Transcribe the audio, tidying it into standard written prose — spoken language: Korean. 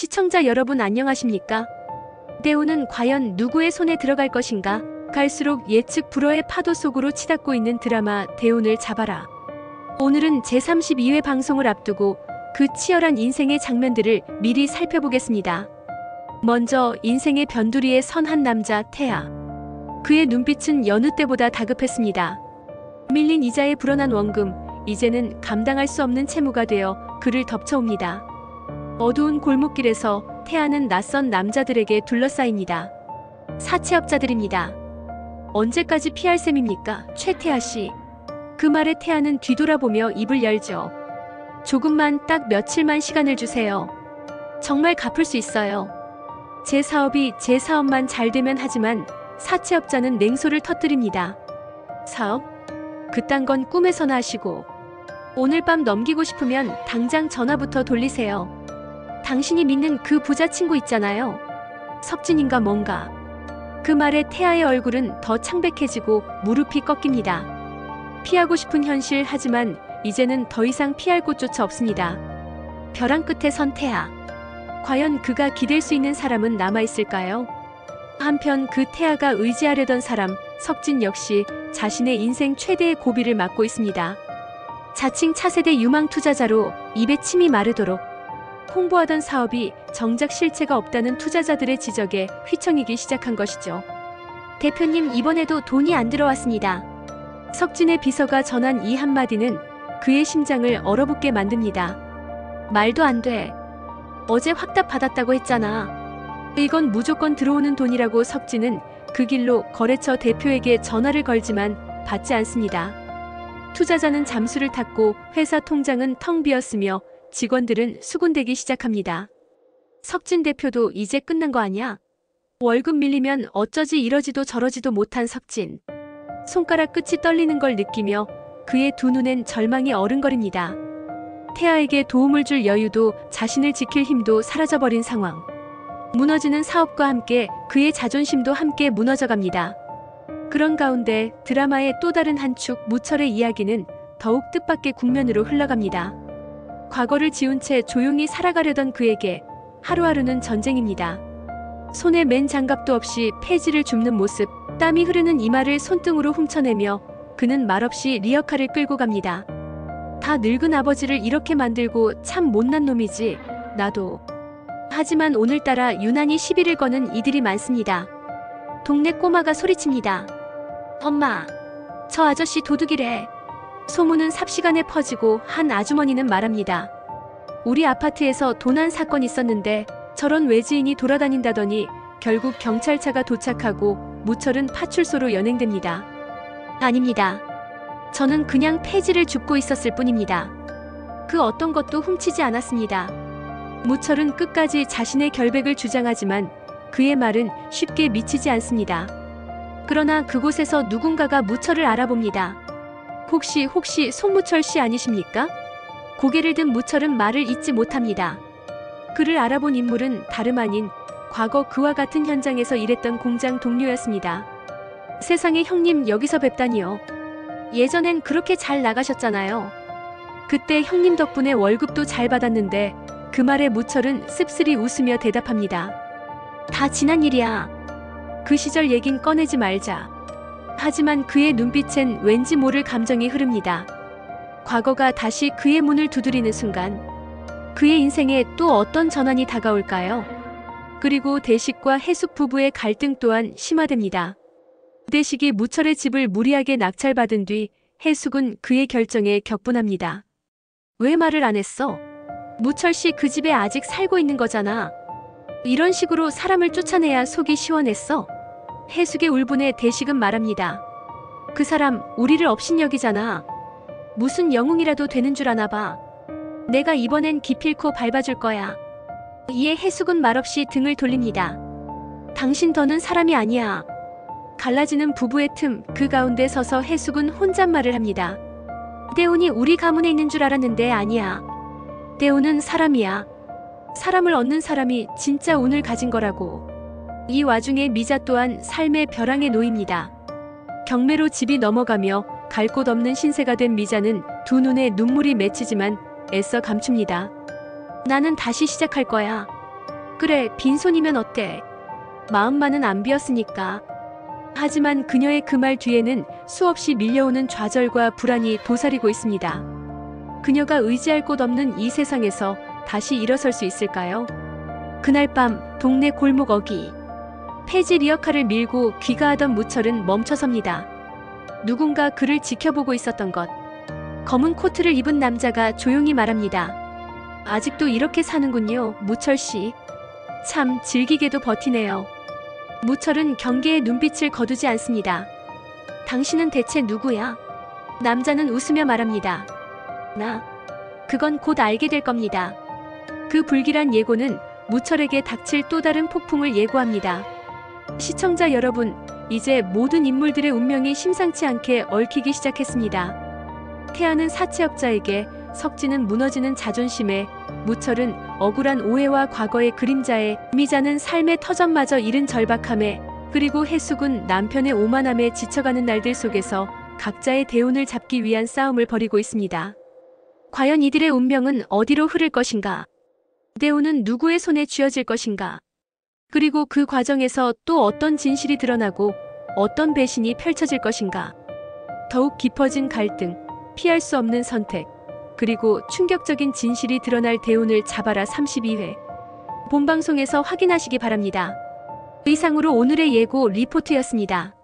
시청자 여러분 안녕하십니까? 대우는 과연 누구의 손에 들어갈 것인가? 갈수록 예측 불허의 파도 속으로 치닫고 있는 드라마 대운을 잡아라. 오늘은 제32회 방송을 앞두고 그 치열한 인생의 장면들을 미리 살펴보겠습니다. 먼저 인생의 변두리에 선 한 남자 태아. 그의 눈빛은 여느 때보다 다급했습니다. 밀린 이자에 불어난 원금, 이제는 감당할 수 없는 채무가 되어 그를 덮쳐옵니다. 어두운 골목길에서 태아는 낯선 남자들에게 둘러싸입니다. 사채업자들입니다. 언제까지 피할 셈입니까, 최태아 씨? 그 말에 태아는 뒤돌아보며 입을 열죠. 조금만, 딱 며칠만 시간을 주세요. 정말 갚을 수 있어요. 제 사업만 잘 되면 하지만 사채업자는 냉소를 터뜨립니다. 사업? 그딴 건 꿈에서나 하시고 오늘 밤 넘기고 싶으면 당장 전화부터 돌리세요. 당신이 믿는 그 부자 친구 있잖아요. 석진인가 뭔가. 그 말에 태아의 얼굴은 더 창백해지고 무릎이 꺾입니다. 피하고 싶은 현실, 하지만 이제는 더 이상 피할 곳조차 없습니다. 벼랑 끝에 선 태아. 과연 그가 기댈 수 있는 사람은 남아있을까요? 한편 그 태아가 의지하려던 사람, 석진 역시 자신의 인생 최대의 고비를 맞고 있습니다. 자칭 차세대 유망 투자자로 입에 침이 마르도록 홍보하던 사업이 정작 실체가 없다는 투자자들의 지적에 휘청이기 시작한 것이죠. 대표님, 이번에도 돈이 안 들어왔습니다. 석진의 비서가 전한 이 한마디는 그의 심장을 얼어붙게 만듭니다. 말도 안 돼. 어제 확답 받았다고 했잖아. 이건 무조건 들어오는 돈이라고. 석진은 그 길로 거래처 대표에게 전화를 걸지만 받지 않습니다. 투자자는 잠수를 탔고 회사 통장은 텅 비었으며 직원들은 수군대기 시작합니다. 석진 대표도 이제 끝난 거 아니야? 월급 밀리면 어쩌지 이러지도 저러지도 못한 석진. 손가락 끝이 떨리는 걸 느끼며 그의 두 눈엔 절망이 어른거립니다. 태아에게 도움을 줄 여유도 자신을 지킬 힘도 사라져버린 상황. 무너지는 사업과 함께 그의 자존심도 함께 무너져갑니다. 그런 가운데 드라마의 또 다른 한 축, 무철의 이야기는 더욱 뜻밖의 국면으로 흘러갑니다. 과거를 지운 채 조용히 살아가려던 그에게 하루하루는 전쟁입니다. 손에 맨 장갑도 없이 폐지를 줍는 모습, 땀이 흐르는 이마를 손등으로 훔쳐내며 그는 말없이 리어카를 끌고 갑니다. 다 늙은 아버지를 이렇게 만들고 참 못난 놈이지, 나도. 하지만 오늘따라 유난히 시비를 거는 이들이 많습니다. 동네 꼬마가 소리칩니다. 엄마, 저 아저씨 도둑이래. 소문은 삽시간에 퍼지고 한 아주머니는 말합니다. 우리 아파트에서 도난 사건 있었는데 저런 외지인이 돌아다닌다더니 결국 경찰차가 도착하고 무철은 파출소로 연행됩니다. 아닙니다. 저는 그냥 폐지를 줍고 있었을 뿐입니다. 그 어떤 것도 훔치지 않았습니다. 무철은 끝까지 자신의 결백을 주장하지만 그의 말은 쉽게 미치지 않습니다. 그러나 그곳에서 누군가가 무철을 알아봅니다. 혹시 손무철 씨 아니십니까? 고개를 든 무철은 말을 잇지 못합니다. 그를 알아본 인물은 다름 아닌 과거 그와 같은 현장에서 일했던 공장 동료였습니다. 세상에, 형님 여기서 뵙다니요. 예전엔 그렇게 잘 나가셨잖아요. 그때 형님 덕분에 월급도 잘 받았는데. 그 말에 무철은 씁쓸히 웃으며 대답합니다. 다 지난 일이야. 그 시절 얘긴 꺼내지 말자. 하지만 그의 눈빛엔 왠지 모를 감정이 흐릅니다. 과거가 다시 그의 문을 두드리는 순간 그의 인생에 또 어떤 전환이 다가올까요? 그리고 대식과 해숙 부부의 갈등 또한 심화됩니다. 대식이 무철의 집을 무리하게 낙찰받은 뒤 해숙은 그의 결정에 격분합니다. 왜 말을 안 했어? 무철 씨 그 집에 아직 살고 있는 거잖아. 이런 식으로 사람을 쫓아내야 속이 시원했어. 해숙의 울분에 대식은 말합니다. 그 사람 우리를 업신여기잖아. 무슨 영웅이라도 되는 줄 아나 봐. 내가 이번엔 기필코 밟아줄 거야. 이에 해숙은 말없이 등을 돌립니다. 당신 더는 사람이 아니야. 갈라지는 부부의 틈, 그 가운데 서서 해숙은 혼잣말을 합니다. 대운이 우리 가문에 있는 줄 알았는데 아니야. 대운은 사람이야. 사람을 얻는 사람이 진짜 운을 가진 거라고. 이 와중에 미자 또한 삶의 벼랑에 놓입니다. 경매로 집이 넘어가며 갈 곳 없는 신세가 된 미자는 두 눈에 눈물이 맺히지만 애써 감춥니다. 나는 다시 시작할 거야. 그래, 빈손이면 어때? 마음만은 안 비었으니까. 하지만 그녀의 그 말 뒤에는 수없이 밀려오는 좌절과 불안이 도사리고 있습니다. 그녀가 의지할 곳 없는 이 세상에서 다시 일어설 수 있을까요? 그날 밤 동네 골목 어귀. 폐지 리어카를 밀고 귀가하던 무철은 멈춰섭니다. 누군가 그를 지켜보고 있었던 것. 검은 코트를 입은 남자가 조용히 말합니다. 아직도 이렇게 사는군요, 무철 씨. 참 질기게도 버티네요. 무철은 경계의 눈빛을 거두지 않습니다. 당신은 대체 누구야? 남자는 웃으며 말합니다. 나. 그건 곧 알게 될 겁니다. 그 불길한 예고는 무철에게 닥칠 또 다른 폭풍을 예고합니다. 시청자 여러분, 이제 모든 인물들의 운명이 심상치 않게 얽히기 시작했습니다. 태아는 사채업자에게, 석진은 무너지는 자존심에, 무철은 억울한 오해와 과거의 그림자에, 미자는 삶의 터전마저 잃은 절박함에, 그리고 해숙은 남편의 오만함에 지쳐가는 날들 속에서 각자의 대운을 잡기 위한 싸움을 벌이고 있습니다. 과연 이들의 운명은 어디로 흐를 것인가? 대운은 누구의 손에 쥐어질 것인가? 그리고 그 과정에서 또 어떤 진실이 드러나고 어떤 배신이 펼쳐질 것인가? 더욱 깊어진 갈등, 피할 수 없는 선택, 그리고 충격적인 진실이 드러날 대운을 잡아라 32회. 본방송에서 확인하시기 바랍니다. 이상으로 오늘의 예고 리포트였습니다.